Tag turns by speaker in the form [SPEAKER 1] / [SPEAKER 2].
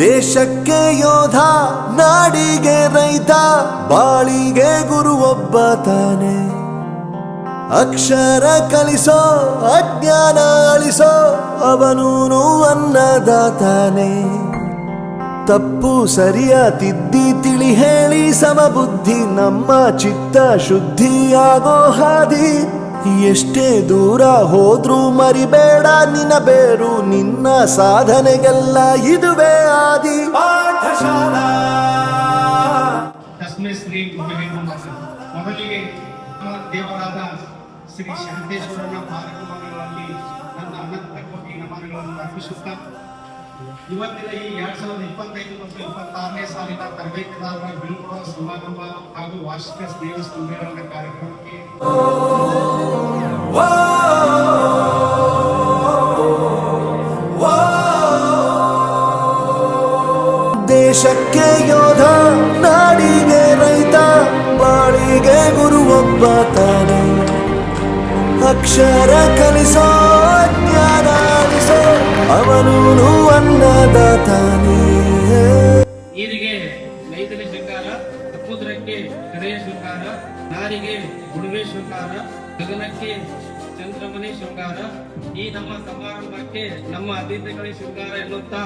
[SPEAKER 1] ದೇಶಕ್ಕೆ ಯೋಧ, ನಾಡಿಗೆ ರೈತ, ಬಾಳಿಗೆ ಗುರು ಒಬ್ಬ ತಾನೆ. ಅಕ್ಷರ ಕಲಿಸೋ, ಅಜ್ಞಾನ ಅಳಿಸೋ, ಅವನೂನು ಅನ್ನದಾತಾನೆ. ತಪ್ಪು ಸರಿಯ ತಿದ್ದಿ ತಿಳಿ ಹೇಳಿ ಸಮಬುದ್ಧಿ ನಮ್ಮ ಚಿತ್ತ ಶುದ್ಧಿಯಾಗೋ ಹಾದಿ. ಎಷ್ಟೇ ದೂರ ಹೋದ್ರೂ ಮರಿಬೇಡ ನಿನ್ನ ಬೇರು, ನಿನ್ನ ಸಾಧನೆಗೆಲ್ಲ ಇದುವೇ ಆದಿ. ಪಾಠಶಾಲಾ
[SPEAKER 2] ಶ್ರೀ ಮೊದಲಿಗೆ ದೇವರಾದ ಶ್ರೀ ಶಾಂತೇಶ್ವರನ ಕಾರ್ಯಕ್ರಮಗಳಲ್ಲಿ ನನ್ನ ಅನಂತ ಕೋಟಿ ನಮನಗಳನ್ನು ಅರ್ಪಿಸುತ್ತಾ ಇವತ್ತಿನ ಈ 2025 ಮತ್ತು 26ನೇ ಸಾಲಿನ ತರಬೇತಿದಾರರ ಬೀಳ್ಕೊಡುವ ಸಮಾರಂಭ ಹಾಗೂ ವಾರ್ಷಿಕ ಸ್ನೇಹ ಸಮ್ಮೇಳನ ಕಾರ್ಯಕ್ರಮಕ್ಕೆ
[SPEAKER 1] ದೇಶಕ್ಕೆ ಯೋಧ, ನಾಡಿಗೆ ರೈತ, ಬಾಳಿಗೆ ಗುರು ಒಬ್ಬ ತಾನೆ. ಅಕ್ಷರ ಕಲಿಸೋ, ಜ್ಞಾನ ಅಳಿಸೋ, ಅವನೂನು ಅನ್ನದಾತಾನೆ.
[SPEAKER 2] ನೀರಿಗೆ ನೈತಿಕ ಶೃಂಗಾರ, ಸಮುದ್ರಕ್ಕೆ ಹೃದಯ ಶೃಂಗಾರ, ನಾರಿಗೆ ಗುಡುವೆ ಶೃಂಗಾರ, ಗಗನಕ್ಕೆ ಚಂದ್ರಮನೆ ಶೃಂಗಾರ. ಈ ನಮ್ಮ ಸಮಾರಂಭಕ್ಕೆ ನಮ್ಮ ಅತಿಥಿಗಳಿಗೆ ಶೃಂಗಾರ ಎನ್ನುತ್ತಾ